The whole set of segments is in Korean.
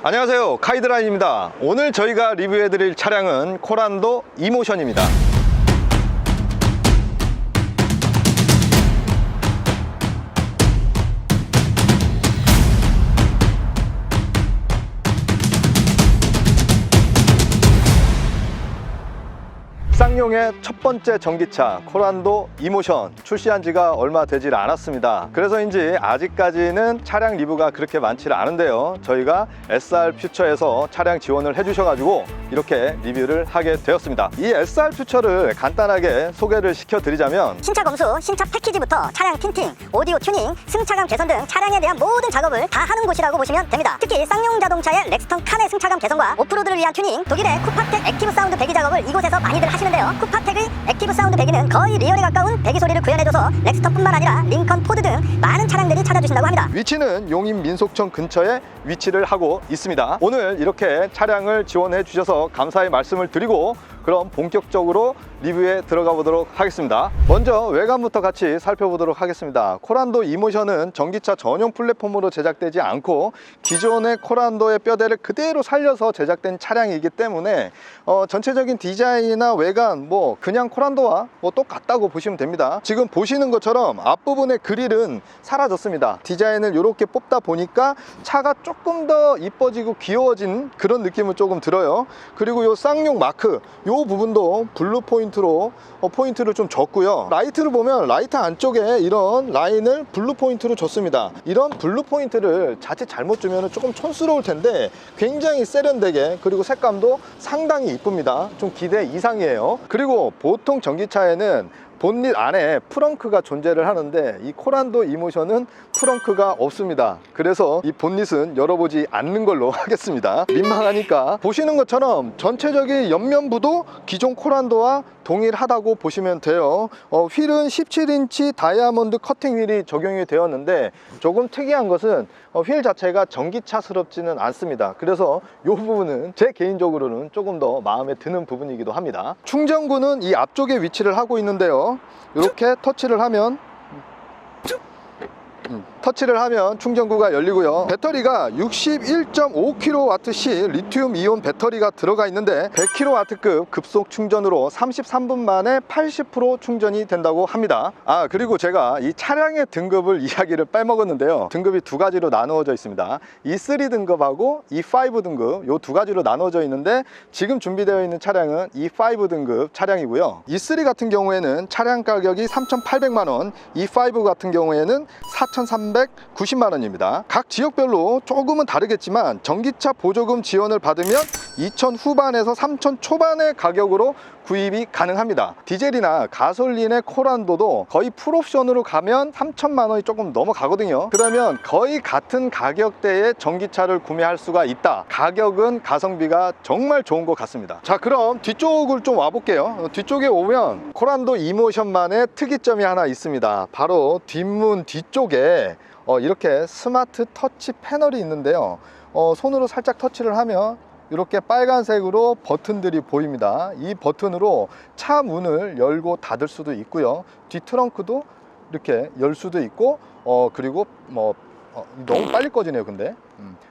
안녕하세요, 카이드라인입니다. 오늘 저희가 리뷰해드릴 차량은 코란도 이모션입니다. 쌍용의 첫 번째 전기차 코란도 이모션 출시한 지가 얼마 되질 않았습니다. 그래서인지 아직까지는 차량 리뷰가 그렇게 많지는 않은데요, 저희가 SR 퓨처에서 차량 지원을 해주셔가지고 이렇게 리뷰를 하게 되었습니다. 이 SR 퓨처를 간단하게 소개를 시켜드리자면, 신차 검수, 신차 패키지부터 차량 틴팅, 오디오 튜닝, 승차감 개선 등 차량에 대한 모든 작업을 다 하는 곳이라고 보시면 됩니다. 특히 쌍용 자동차의 렉스턴 칸의 승차감 개선과 오프로드를 위한 튜닝, 독일의 쿠파텍 액티브 사운드 배기 작업을 이곳에서 많이들 하시는데요. 쿠파텍의 액티브 사운드 배기는 거의 리얼에 가까운 배기 소리를 구현해줘서 렉스턴뿐만 아니라 링컨, 포드 등 많은 차량들이 찾아주신다고 합니다. 위치는 용인 민속청 근처에 위치를 하고 있습니다. 오늘 이렇게 차량을 지원해 주셔서 감사의 말씀을 드리고, 그럼 본격적으로 리뷰에 들어가 보도록 하겠습니다. 먼저 외관부터 같이 살펴보도록 하겠습니다. 코란도 이모션은 전기차 전용 플랫폼으로 제작되지 않고 기존의 코란도의 뼈대를 그대로 살려서 제작된 차량이기 때문에 전체적인 디자인이나 외관 그냥 코란도와 똑같다고 보시면 됩니다. 지금 보시는 것처럼 앞부분의 그릴은 사라졌습니다. 디자인을 이렇게 뽑다 보니까 차가 조금 더 이뻐지고 귀여워진 그런 느낌은 조금 들어요. 그리고 이 쌍용 마크, 이 부분도 블루 포인트로 포인트를 좀 줬고요. 라이트를 보면 라이트 안쪽에 이런 라인을 블루 포인트로 줬습니다. 이런 블루 포인트를 자칫 잘못 주면 조금 촌스러울 텐데 굉장히 세련되게, 그리고 색감도 상당히 이쁩니다. 좀 기대 이상이에요. 그리고 보통 전기차에는 본닛 안에 프렁크가 존재를 하는데 이 코란도 이모션은 프렁크가 없습니다. 그래서 이 본닛은 열어보지 않는 걸로 하겠습니다. 민망하니까. 보시는 것처럼 전체적인 옆면부도 기존 코란도와 동일하다고 보시면 돼요. 휠은 17인치 다이아몬드 커팅 휠이 적용이 되었는데, 조금 특이한 것은 휠 자체가 전기차스럽지는 않습니다. 그래서 이 부분은 제 개인적으로는 조금 더 마음에 드는 부분이기도 합니다. 충전구는 이 앞쪽에 위치를 하고 있는데요, 이렇게 터치를 하면 충전구가 열리고요. 배터리가 61.5kWh 리튬 이온 배터리가 들어가 있는데 100kW급 급속 충전으로 33분 만에 80% 충전이 된다고 합니다. 그리고 제가 이 차량의 등급을 이야기를 빼먹었는데요, 등급이 두 가지로 나누어져 있습니다. E3 등급하고 E5 등급, 이 두 가지로 나누어져 있는데 지금 준비되어 있는 차량은 E5 등급 차량이고요. E3 같은 경우에는 차량 가격이 3,800만원, E5 같은 경우에는 4,390만원입니다. 각 지역별로 조금은 다르겠지만 전기차 보조금 지원을 받으면 2,000 후반에서 3,000 초반의 가격으로 구입이 가능합니다. 디젤이나 가솔린의 코란도도 거의 풀옵션으로 가면 3,000만원이 조금 넘어가거든요. 그러면 거의 같은 가격대의 전기차를 구매할 수가 있다. 가격은 가성비가 정말 좋은 것 같습니다. 자, 그럼 뒤쪽을 좀 와볼게요. 뒤쪽에 오면 코란도 이모션만의 특이점이 하나 있습니다. 바로 뒷문 뒤쪽에 이렇게 스마트 터치 패널이 있는데요, 손으로 살짝 터치를 하면 이렇게 빨간색으로 버튼들이 보입니다. 이 버튼으로 차 문을 열고 닫을 수도 있고요, 뒤 트렁크도 이렇게 열 수도 있고, 그리고 너무 빨리 꺼지네요. 근데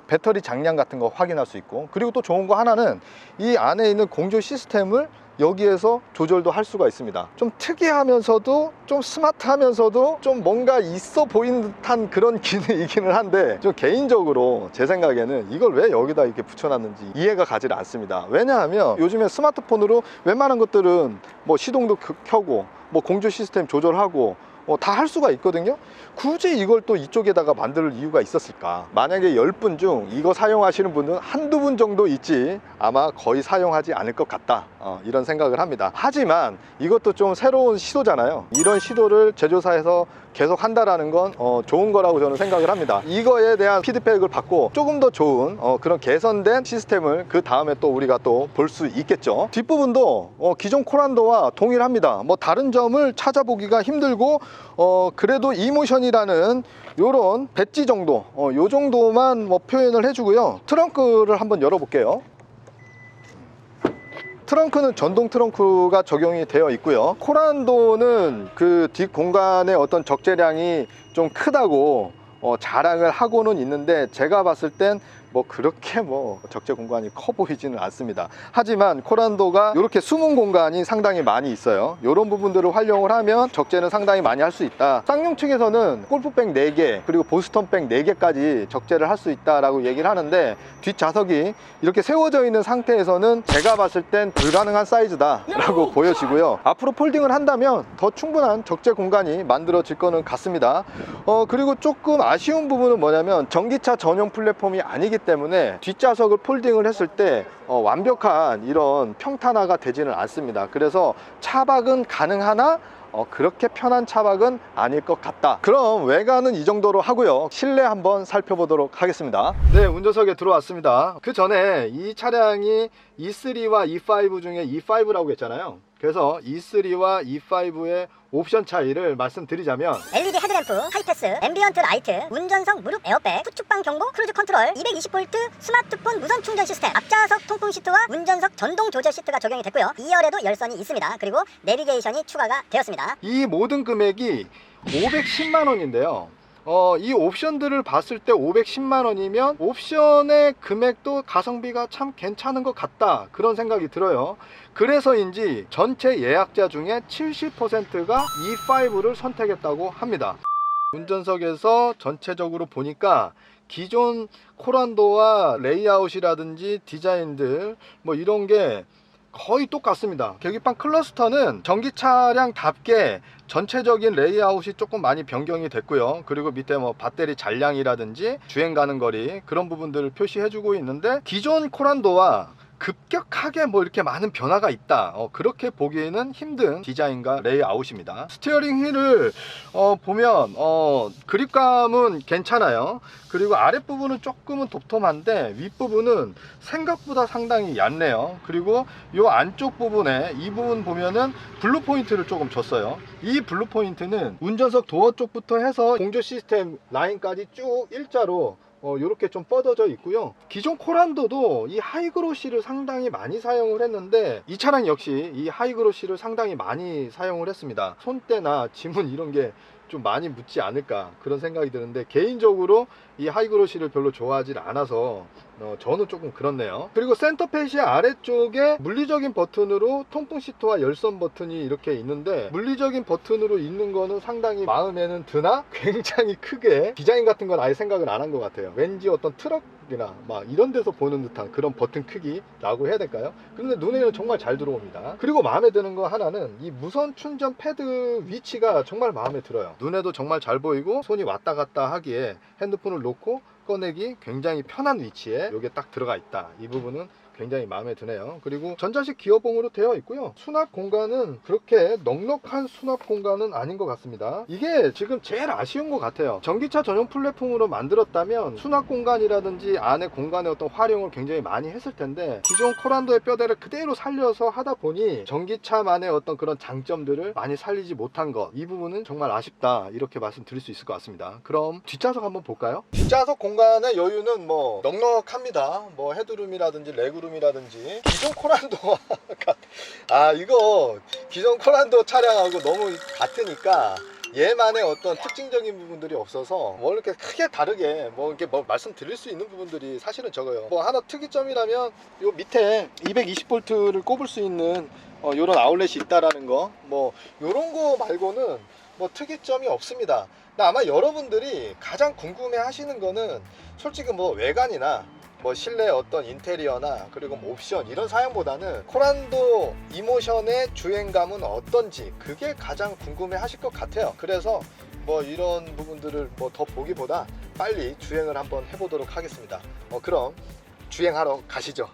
배터리 장량 같은 거 확인할 수 있고, 그리고 또 좋은 거 하나는 이 안에 있는 공조 시스템을 여기에서 조절도 할 수가 있습니다. 좀 특이하면서도 좀 스마트하면서도 좀 뭔가 있어 보이는 듯한 그런 기능이기는 한데, 좀 개인적으로 제 생각에는 이걸 왜 여기다 이렇게 붙여놨는지 이해가 가지 않습니다. 왜냐하면 요즘에 스마트폰으로 웬만한 것들은 시동도 켜고 공조 시스템 조절하고 다 할 수가 있거든요. 굳이 이걸 또 이쪽에다가 만들 이유가 있었을까? 만약에 10분 중 이거 사용하시는 분은 한두 분 정도 있지 아마 거의 사용하지 않을 것 같다, 이런 생각을 합니다. 하지만 이것도 좀 새로운 시도잖아요. 이런 시도를 제조사에서 계속 한다라는 건 좋은 거라고 저는 생각을 합니다. 이거에 대한 피드백을 받고 조금 더 좋은 그런 개선된 시스템을 그 다음에 또 우리가 또 볼 수 있겠죠. 뒷부분도 기존 코란도와 동일합니다. 다른 점을 찾아보기가 힘들고, 그래도 이모션이라는 요런 배지 정도, 요 정도만 표현을 해주고요. 트렁크를 한번 열어볼게요. 트렁크는 전동 트렁크가 적용이 되어 있고요. 코란도는 그 뒷 공간의 어떤 적재량이 좀 크다고 자랑을 하고는 있는데, 제가 봤을 땐 뭐 그렇게 뭐 적재 공간이 커 보이지는 않습니다. 하지만 코란도가 이렇게 숨은 공간이 상당히 많이 있어요. 이런 부분들을 활용을 하면 적재는 상당히 많이 할 수 있다. 쌍용 측에서는 골프백 4개 그리고 보스턴백 4개까지 적재를 할 수 있다라고 얘기를 하는데, 뒷좌석이 이렇게 세워져 있는 상태에서는 제가 봤을 땐 불가능한 사이즈다 라고 보여지고요. 앞으로 폴딩을 한다면 더 충분한 적재 공간이 만들어질 거는 같습니다. 그리고 조금 아쉬운 부분은 뭐냐면 전기차 전용 플랫폼이 아니기 때문에 뒷좌석을 폴딩을 했을 때 완벽한 이런 평탄화가 되지는 않습니다. 그래서 차박은 가능하나 그렇게 편한 차박은 아닐 것 같다. 그럼 외관은 이 정도로 하고요, 실내 한번 살펴보도록 하겠습니다. 네, 운전석에 들어왔습니다. 그 전에 이 차량이 E3와 E5 중에 E5라고 했잖아요. 그래서 E3와 E5의 옵션 차이를 말씀드리자면, LED 헤드램프, 하이패스, 앰비언트 라이트, 운전석 무릎 에어백, 후축방 경보, 크루즈 컨트롤, 220V 스마트폰 무선 충전 시스템, 앞좌석 통풍 시트와 운전석 전동 조절 시트가 적용이 됐고요. 2열에도 열선이 있습니다. 그리고 내비게이션이 추가가 되었습니다. 이 모든 금액이 510만 원인데요. 이 옵션들을 봤을 때 510만 원이면 옵션의 금액도 가성비가 참 괜찮은 것 같다, 그런 생각이 들어요. 그래서인지 전체 예약자 중에 70%가 E5를 선택했다고 합니다. 운전석에서 전체적으로 보니까 기존 코란도와 레이아웃이라든지 디자인들 뭐 이런 게 거의 똑같습니다. 계기판 클러스터는 전기 차량답게 전체적인 레이아웃이 조금 많이 변경이 됐고요. 그리고 밑에 뭐 배터리 잔량이라든지 주행 가는 거리, 그런 부분들을 표시해주고 있는데, 기존 코란도와 급격하게 뭐 이렇게 많은 변화가 있다, 그렇게 보기에는 힘든 디자인과 레이아웃입니다. 스티어링 휠을 보면 그립감은 괜찮아요. 그리고 아랫부분은 조금은 돛톰한데 윗부분은 생각보다 상당히 얇네요. 그리고 이 안쪽 부분에 이 부분 보면은 블루 포인트를 조금 줬어요. 이 블루 포인트는 운전석 도어 쪽부터 해서 공조 시스템 라인까지 쭉 일자로 이렇게 좀 뻗어져 있고요. 기존 코란도도 이 하이그로시를 상당히 많이 사용을 했는데, 이 차량 역시 이 하이그로시를 상당히 많이 사용을 했습니다. 손때나 지문 이런 게 좀 많이 묻지 않을까, 그런 생각이 드는데, 개인적으로 이 하이그로시를 별로 좋아하지 않아서 저는 조금 그렇네요. 그리고 센터 페시아 아래쪽에 물리적인 버튼으로 통풍 시트와 열선 버튼이 이렇게 있는데, 물리적인 버튼으로 있는 거는 상당히 마음에는 드나 굉장히 크게, 디자인 같은 건 아예 생각을 안 한 것 같아요. 왠지 어떤 트럭이나 막 이런 데서 보는 듯한 그런 버튼 크기라고 해야 될까요? 그런데 눈에는 정말 잘 들어옵니다. 그리고 마음에 드는 거 하나는 이 무선 충전 패드 위치가 정말 마음에 들어요. 눈에도 정말 잘 보이고 손이 왔다 갔다 하기에 핸드폰을 놓고 꺼내기 굉장히 편한 위치에 이게 딱 들어가 있다. 이 부분은 굉장히 마음에 드네요. 그리고 전자식 기어봉으로 되어 있고요. 수납 공간은 그렇게 넉넉한 수납 공간은 아닌 것 같습니다. 이게 지금 제일 아쉬운 것 같아요. 전기차 전용 플랫폼으로 만들었다면 수납 공간이라든지 안에 공간의 어떤 활용을 굉장히 많이 했을 텐데, 기존 코란도의 뼈대를 그대로 살려서 하다 보니 전기차만의 어떤 그런 장점들을 많이 살리지 못한 것, 이 부분은 정말 아쉽다, 이렇게 말씀드릴 수 있을 것 같습니다. 그럼 뒷좌석 한번 볼까요? 뒷좌석 공간의 여유는 뭐 넉넉합니다. 뭐 헤드룸이라든지 레그룸 이라든지. 기존 코란도와 이거 기존 코란도 차량하고 너무 같으니까 얘만의 어떤 특징적인 부분들이 없어서 뭐 이렇게 크게 다르게 뭐 이렇게 뭐 말씀드릴 수 있는 부분들이 사실은 적어요. 뭐 하나 특이점이라면 요 밑에 220V를 꼽을 수 있는 요런 아울렛이 있다라는 거, 뭐 요런 거 말고는 뭐 특이점이 없습니다. 근데 아마 여러분들이 가장 궁금해 하시는 거는 솔직히 뭐 외관이나 뭐 실내 어떤 인테리어나 그리고 뭐 옵션 이런 사양보다는 코란도 이모션의 주행감은 어떤지, 그게 가장 궁금해 하실 것 같아요. 그래서 뭐 이런 부분들을 뭐 더 보기보다 빨리 주행을 한번 해보도록 하겠습니다. 그럼 주행하러 가시죠.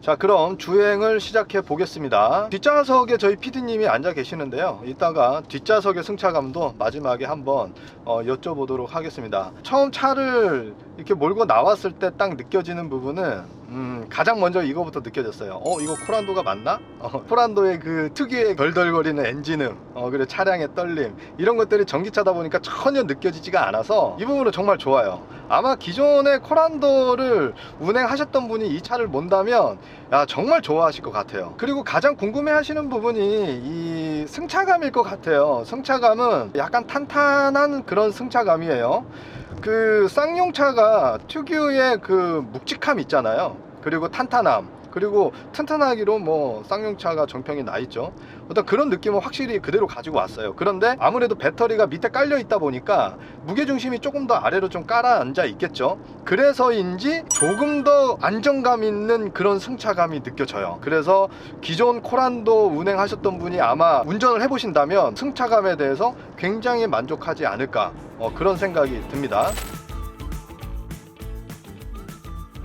자, 그럼 주행을 시작해 보겠습니다. 뒷좌석에 저희 PD님이 앉아 계시는데요, 이따가 뒷좌석의 승차감도 마지막에 한번 여쭤보도록 하겠습니다. 처음 차를 이렇게 몰고 나왔을 때 딱 느껴지는 부분은 가장 먼저 이거부터 느껴졌어요. 이거 코란도가 맞나? 코란도의 그 특유의 덜덜거리는 엔진음, 그리고 차량의 떨림, 이런 것들이 전기차다 보니까 전혀 느껴지지가 않아서 이 부분은 정말 좋아요. 아마 기존의 코란도를 운행하셨던 분이 이 차를 몬다면 정말 좋아하실 것 같아요. 그리고 가장 궁금해 하시는 부분이 이 승차감일 것 같아요. 승차감은 약간 탄탄한 그런 승차감이에요. 그 쌍용차가 특유의 그 묵직함 있잖아요. 그리고 탄탄함, 그리고 튼튼하기로 뭐 쌍용차가 정평이 나 있죠. 어떤 그런 느낌은 확실히 그대로 가지고 왔어요. 그런데 아무래도 배터리가 밑에 깔려 있다 보니까 무게중심이 조금 더 아래로 좀 깔아앉아 있겠죠. 그래서인지 조금 더 안정감 있는 그런 승차감이 느껴져요. 그래서 기존 코란도 운행하셨던 분이 아마 운전을 해보신다면 승차감에 대해서 굉장히 만족하지 않을까, 그런 생각이 듭니다.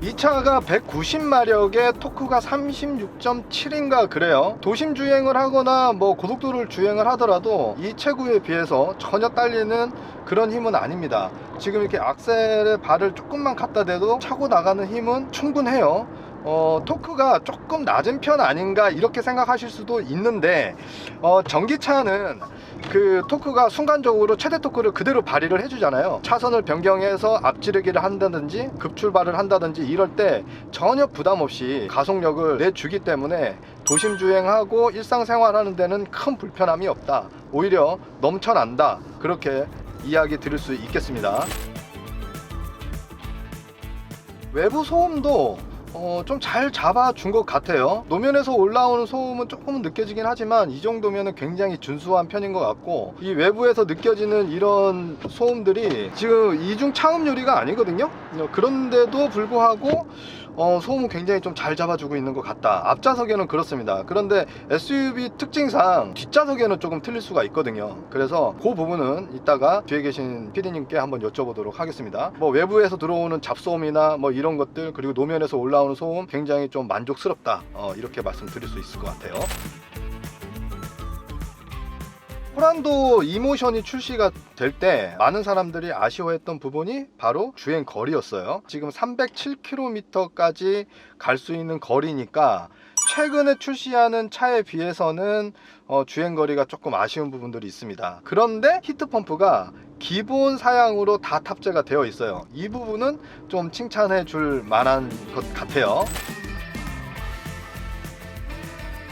이 차가 190마력에 토크가 36.7인가 그래요. 도심 주행을 하거나 뭐 고속도로를 주행을 하더라도 이 체구에 비해서 전혀 딸리는 그런 힘은 아닙니다. 지금 이렇게 악셀에 발을 조금만 갖다 대도 차고 나가는 힘은 충분해요. 토크가 조금 낮은 편 아닌가 이렇게 생각하실 수도 있는데, 전기차는 그 토크가 순간적으로 최대 토크를 그대로 발휘를 해주잖아요. 차선을 변경해서 앞지르기를 한다든지 급출발을 한다든지 이럴 때 전혀 부담 없이 가속력을 내주기 때문에 도심 주행하고 일상생활하는 데는 큰 불편함이 없다, 오히려 넘쳐난다, 그렇게 이야기 드릴 수 있겠습니다. 외부 소음도 좀 잘 잡아준 것 같아요. 노면에서 올라오는 소음은 조금은 느껴지긴 하지만 이 정도면 굉장히 준수한 편인 것 같고, 이 외부에서 느껴지는 이런 소음들이 지금 이중 차음 유리가 아니거든요. 그런데도 불구하고 소음은 굉장히 좀 잘 잡아주고 있는 것 같다. 앞좌석에는 그렇습니다. 그런데 SUV 특징상 뒷좌석에는 조금 틀릴 수가 있거든요. 그래서 그 부분은 이따가 뒤에 계신 PD님께 한번 여쭤보도록 하겠습니다. 뭐 외부에서 들어오는 잡소음이나 뭐 이런 것들, 그리고 노면에서 올라오는 소음 굉장히 좀 만족스럽다, 이렇게 말씀드릴 수 있을 것 같아요. 코란도 이모션이 출시가 될 때 많은 사람들이 아쉬워했던 부분이 바로 주행 거리였어요. 지금 307km까지 갈 수 있는 거리니까 최근에 출시하는 차에 비해서는 주행 거리가 조금 아쉬운 부분들이 있습니다. 그런데 히트펌프가 기본 사양으로 다 탑재가 되어 있어요. 이 부분은 좀 칭찬해 줄 만한 것 같아요.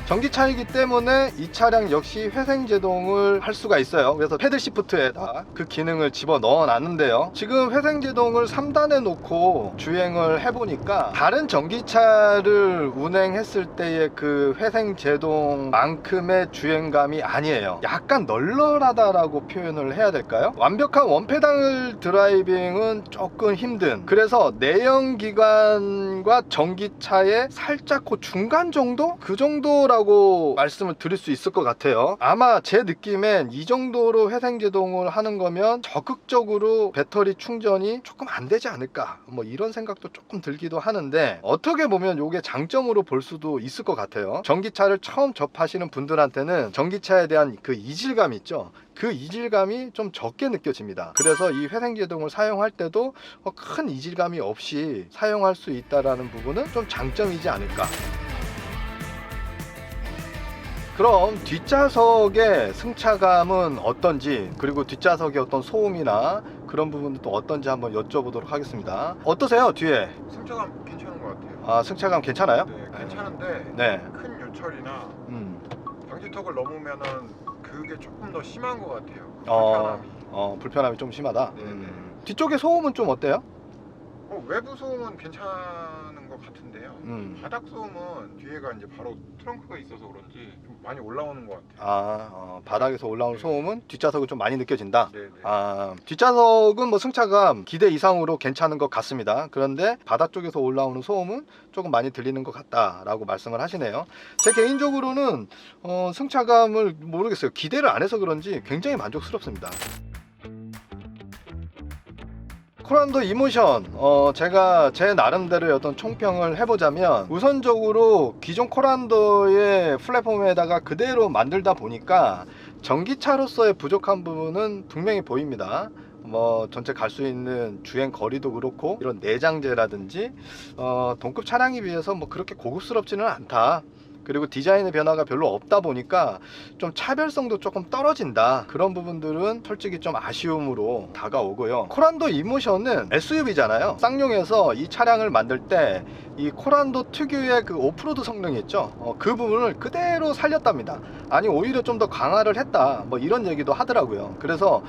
전기차이기 때문에 이 차량 역시 회생제동을 할 수가 있어요. 그래서 패들 시프트에다 그 기능을 집어 넣어 놨는데요. 지금 회생제동을 3단에 놓고 주행을 해보니까 다른 전기차를 운행했을 때의 그 회생제동만큼의 주행감이 아니에요. 약간 널널하다라고 표현을 해야 될까요? 완벽한 원페달 드라이빙은 조금 힘든, 그래서 내연기관과 전기차의 살짝 그 중간 정도? 그 정도라고 말씀을 드릴 수 있을 것 같아요. 아마 제 느낌엔 이 정도로 회생제동을 하는 거면 적극적으로 배터리 충전이 조금 안 되지 않을까, 뭐 이런 생각도 조금 들기도 하는데, 어떻게 보면 이게 장점으로 볼 수도 있을 것 같아요. 전기차를 처음 접하시는 분들한테는 전기차에 대한 그 이질감 있죠. 그 이질감이 좀 적게 느껴집니다. 그래서 이 회생제동을 사용할 때도 큰 이질감이 없이 사용할 수 있다는 부분은 좀 장점이지 않을까. 그럼 뒷좌석의 승차감은 어떤지, 그리고 뒷좌석의 어떤 소음이나 그런 부분도 어떤지 한번 여쭤보도록 하겠습니다. 어떠세요, 뒤에? 승차감 괜찮은 것 같아요. 아, 승차감 괜찮아요? 네, 괜찮은데 네. 큰 요철이나 방지턱을 넘으면은 그게 조금 더 심한 것 같아요. 불편함이. 불편함이 좀 심하다. 네네. 뒤쪽의 소음은 좀 어때요? 외부 소음은 괜찮은 것 같은데요. 바닥 소음은 뒤에가 이제 바로 트렁크가 있어서 그런지 좀 많이 올라오는 것 같아요. 바닥에서 올라오는 네. 소음은 뒷좌석은 좀 많이 느껴진다. 네네. 뒷좌석은 뭐 승차감 기대 이상으로 괜찮은 것 같습니다. 그런데 바닥 쪽에서 올라오는 소음은 조금 많이 들리는 것 같다라고 말씀을 하시네요. 제 개인적으로는 승차감을 모르겠어요. 기대를 안 해서 그런지 굉장히 만족스럽습니다. 코란도 이모션, 제가 제 나름대로의 어떤 총평을 해보자면, 우선적으로 기존 코란도의 플랫폼에다가 그대로 만들다 보니까 전기차로서의 부족한 부분은 분명히 보입니다. 뭐 전체 갈 수 있는 주행 거리도 그렇고, 이런 내장재라든지 동급 차량에 비해서 뭐 그렇게 고급스럽지는 않다. 그리고 디자인의 변화가 별로 없다 보니까 좀 차별성도 조금 떨어진다. 그런 부분들은 솔직히 좀 아쉬움으로 다가오고요. 코란도 이모션은 SUV잖아요. 쌍용에서 이 차량을 만들 때 이 코란도 특유의 그 오프로드 성능이 있죠. 그 부분을 그대로 살렸답니다. 아니 오히려 좀 더 강화를 했다, 뭐 이런 얘기도 하더라고요. 그래서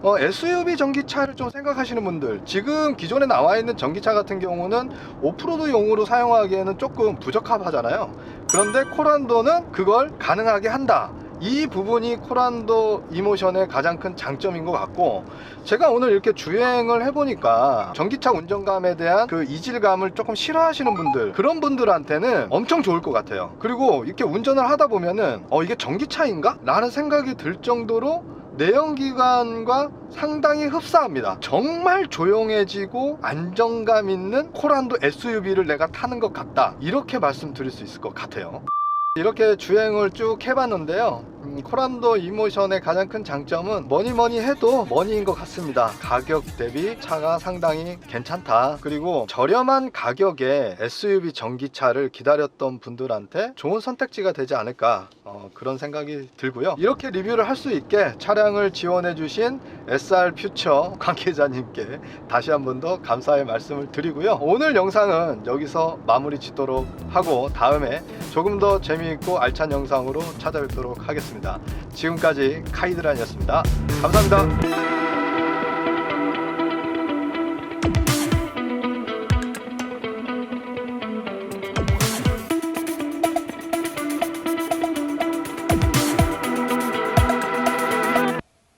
SUV 전기차를 좀 생각하시는 분들, 지금 기존에 나와 있는 전기차 같은 경우는 오프로드용으로 사용하기에는 조금 부적합하잖아요. 그런데 코란도는 그걸 가능하게 한다. 이 부분이 코란도 이모션의 가장 큰 장점인 것 같고, 제가 오늘 이렇게 주행을 해보니까 전기차 운전감에 대한 그 이질감을 조금 싫어하시는 분들, 그런 분들한테는 엄청 좋을 것 같아요. 그리고 이렇게 운전을 하다 보면은 이게 전기차인가? 라는 생각이 들 정도로 내연기관과 상당히 흡사합니다. 정말 조용해지고 안정감 있는 코란도 SUV를 내가 타는 것 같다, 이렇게 말씀드릴 수 있을 것 같아요. 이렇게 주행을 쭉 해봤는데요, 코란도 이모션의 가장 큰 장점은 뭐니 해도 머니인 것 같습니다. 가격 대비 차가 상당히 괜찮다. 그리고 저렴한 가격에 SUV 전기차를 기다렸던 분들한테 좋은 선택지가 되지 않을까, 그런 생각이 들고요. 이렇게 리뷰를 할 수 있게 차량을 지원해 주신 SR퓨처 관계자님께 다시 한 번 더 감사의 말씀을 드리고요. 오늘 영상은 여기서 마무리 짓도록 하고, 다음에 조금 더 재미있고 알찬 영상으로 찾아뵙도록 하겠습니다. 지금까지 카이드란이었습니다. 감사합니다.